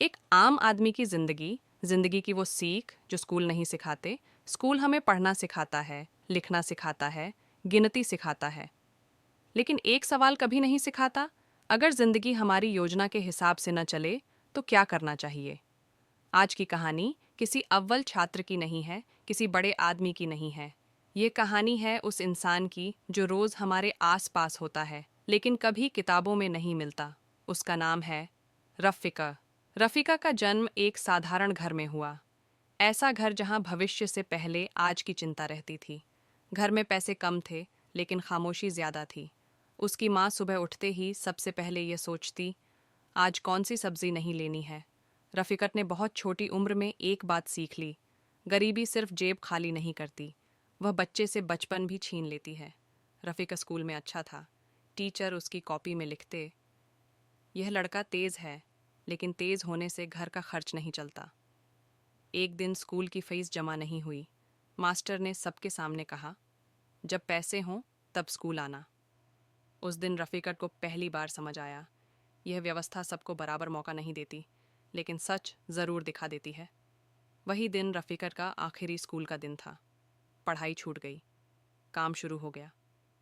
एक आम आदमी की जिंदगी की वो सीख जो स्कूल नहीं सिखाते। स्कूल हमें पढ़ना सिखाता है, लिखना सिखाता है, गिनती सिखाता है, लेकिन एक सवाल कभी नहीं सिखाता, अगर जिंदगी हमारी योजना के हिसाब से न चले तो क्या करना चाहिए। आज की कहानी किसी अव्वल छात्र की नहीं है, किसी बड़े आदमी की नहीं है। ये कहानी है उस इंसान की जो रोज हमारे आस-पास होता है लेकिन कभी किताबों में नहीं मिलता। उसका नाम है रफ़िका। रफ़िका का जन्म एक साधारण घर में हुआ। ऐसा घर जहां भविष्य से पहले आज की चिंता रहती थी। घर में पैसे कम थे लेकिन खामोशी ज्यादा थी। उसकी माँ सुबह उठते ही सबसे पहले ये सोचती, आज कौन सी सब्जी नहीं लेनी है। रफ़िकत ने बहुत छोटी उम्र में एक बात सीख ली, गरीबी सिर्फ जेब खाली नहीं करती, वह बच्चे से बचपन भी छीन लेती है। रफ़िका स्कूल में अच्छा था। टीचर उसकी कॉपी में लिखते, यह लड़का तेज है, लेकिन तेज होने से घर का खर्च नहीं चलता। एक दिन स्कूल की फीस जमा नहीं हुई। मास्टर ने सबके सामने कहा, जब पैसे हों तब स्कूल आना। उस दिन रफ़ीकत को पहली बार समझ आया, यह व्यवस्था सबको बराबर मौका नहीं देती, लेकिन सच ज़रूर दिखा देती है। वही दिन रफ़ीकत का आखिरी स्कूल का दिन था। पढ़ाई छूट गई, काम शुरू हो गया।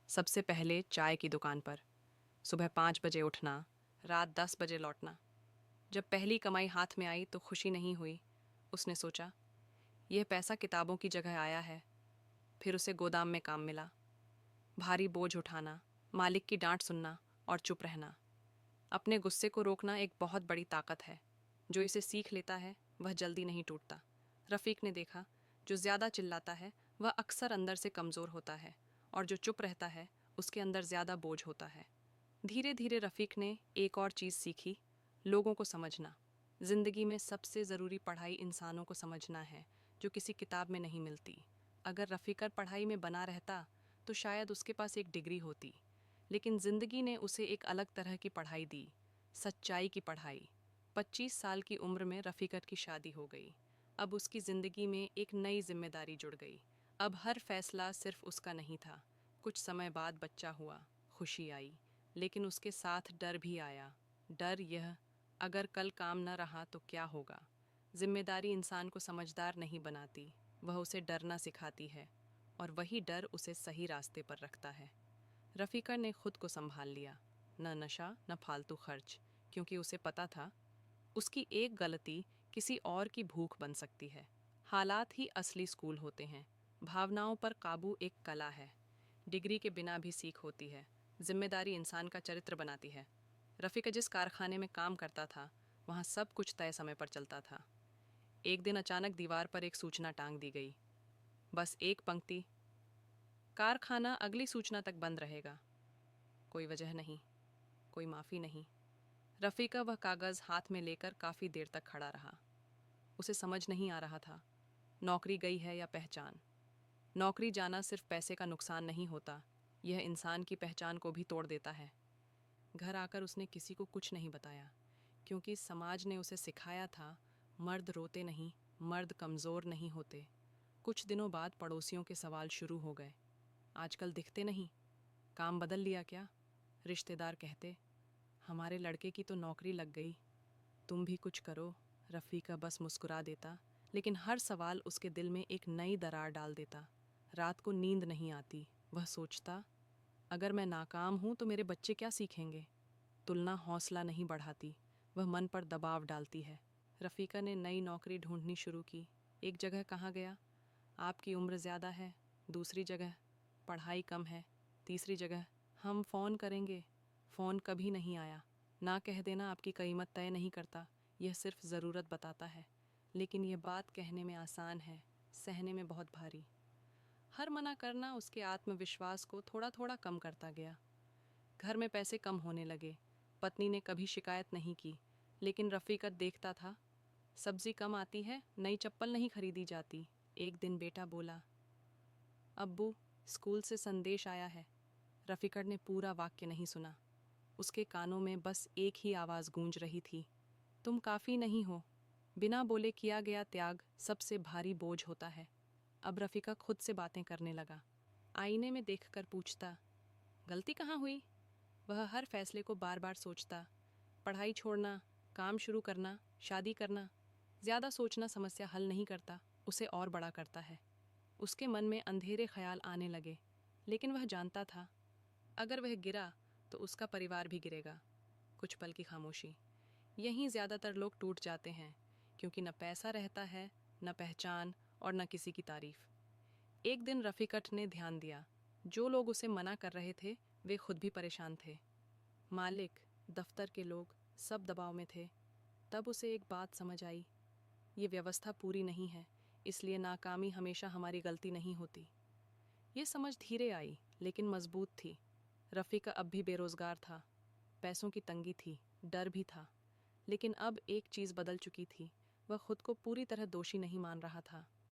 सबसे पहले चाय की दुकान पर। सुबह 5 बजे उठना, रात 10 बजे लौटना। जब पहली कमाई हाथ में आई तो खुशी नहीं हुई। उसने सोचा, यह पैसा किताबों की जगह आया है। फिर उसे गोदाम में काम मिला। भारी बोझ उठाना, मालिक की डांट सुनना और चुप रहना। अपने गुस्से को रोकना एक बहुत बड़ी ताकत है। जो इसे सीख लेता है वह जल्दी नहीं टूटता। रफ़ीक ने देखा, जो ज़्यादा चिल्लाता है वह अक्सर अंदर से कमज़ोर होता है, और जो चुप रहता है उसके अंदर ज़्यादा बोझ होता है। धीरे धीरे रफ़ीक ने एक और चीज़ सीखी, लोगों को समझना। ज़िंदगी में सबसे ज़रूरी पढ़ाई इंसानों को समझना है, जो किसी किताब में नहीं मिलती। अगर रफ़ीकत पढ़ाई में बना रहता तो शायद उसके पास एक डिग्री होती, लेकिन ज़िंदगी ने उसे एक अलग तरह की पढ़ाई दी, सच्चाई की पढ़ाई। 25 साल की उम्र में रफ़ीकत की शादी हो गई। अब उसकी ज़िंदगी में एक नई जिम्मेदारी जुड़ गई। अब हर फैसला सिर्फ उसका नहीं था। कुछ समय बाद बच्चा हुआ, खुशी आई, लेकिन उसके साथ डर भी आया। डर यह, अगर कल काम न रहा तो क्या होगा। जिम्मेदारी इंसान को समझदार नहीं बनाती, वह उसे डरना सिखाती है, और वही डर उसे सही रास्ते पर रखता है। रफ़ीका ने खुद को संभाल लिया, न नशा न फालतू खर्च, क्योंकि उसे पता था उसकी एक गलती किसी और की भूख बन सकती है। हालात ही असली स्कूल होते हैं। भावनाओं पर काबू एक कला है। डिग्री के बिना भी सीख होती है। जिम्मेदारी इंसान का चरित्र बनाती है। रफ़ीका जिस कारखाने में काम करता था वहाँ सब कुछ तय समय पर चलता था। एक दिन अचानक दीवार पर एक सूचना टांग दी गई। बस एक पंक्ति, कारखाना अगली सूचना तक बंद रहेगा। कोई वजह नहीं, कोई माफ़ी नहीं। रफ़ीका वह कागज़ हाथ में लेकर काफ़ी देर तक खड़ा रहा। उसे समझ नहीं आ रहा था, नौकरी गई है या पहचान। नौकरी जाना सिर्फ पैसे का नुकसान नहीं होता, यह इंसान की पहचान को भी तोड़ देता है। घर आकर उसने किसी को कुछ नहीं बताया, क्योंकि समाज ने उसे सिखाया था, मर्द रोते नहीं, मर्द कमज़ोर नहीं होते। कुछ दिनों बाद पड़ोसियों के सवाल शुरू हो गए, आजकल दिखते नहीं, काम बदल लिया क्या। रिश्तेदार कहते, हमारे लड़के की तो नौकरी लग गई, तुम भी कुछ करो। रफ़ीका बस मुस्कुरा देता, लेकिन हर सवाल उसके दिल में एक नई दरार डाल देता। रात को नींद नहीं आती। वह सोचता, अगर मैं नाकाम हूँ तो मेरे बच्चे क्या सीखेंगे। तुलना हौसला नहीं बढ़ाती, वह मन पर दबाव डालती है। रफ़ीका ने नई नौकरी ढूंढनी शुरू की। एक जगह कहा गया, आपकी उम्र ज़्यादा है। दूसरी जगह, पढ़ाई कम है। तीसरी जगह, हम फ़ोन करेंगे। फ़ोन कभी नहीं आया। ना कह देना आपकी कीमत तय नहीं करता, यह सिर्फ ज़रूरत बताता है। लेकिन यह बात कहने में आसान है, सहने में बहुत भारी। हर मना करना उसके आत्मविश्वास को थोड़ा थोड़ा कम करता गया। घर में पैसे कम होने लगे। पत्नी ने कभी शिकायत नहीं की, लेकिन रफ़ीकत देखता था, सब्जी कम आती है, नई चप्पल नहीं खरीदी जाती। एक दिन बेटा बोला, अब्बू, स्कूल से संदेश आया है। रफ़ीकत ने पूरा वाक्य नहीं सुना। उसके कानों में बस एक ही आवाज़ गूंज रही थी, तुम काफ़ी नहीं हो। बिना बोले किया गया त्याग सबसे भारी बोझ होता है। अब रफ़ीका खुद से बातें करने लगा। आईने में देखकर पूछता, गलती कहाँ हुई। वह हर फैसले को बार बार सोचता, पढ़ाई छोड़ना, काम शुरू करना, शादी करना, ज़्यादा सोचना समस्या हल नहीं करता, उसे और बड़ा करता है। उसके मन में अंधेरे ख्याल आने लगे, लेकिन वह जानता था अगर वह गिरा तो उसका परिवार भी गिरेगा। कुछ पल की खामोशी। यहीं ज़्यादातर लोग टूट जाते हैं, क्योंकि न पैसा रहता है, न पहचान और न किसी की तारीफ। एक दिन रफ़ीकत ने ध्यान दिया, जो लोग उसे मना कर रहे थे वे खुद भी परेशान थे। मालिक, दफ्तर के लोग, सब दबाव में थे। तब उसे एक बात समझ आई, ये व्यवस्था पूरी नहीं है, इसलिए नाकामी हमेशा हमारी गलती नहीं होती। ये समझ धीरे आई, लेकिन मजबूत थी। रफ़ीका अब भी बेरोज़गार था, पैसों की तंगी थी, डर भी था। लेकिन अब एक चीज़ बदल चुकी थी, वह खुद को पूरी तरह दोषी नहीं मान रहा था।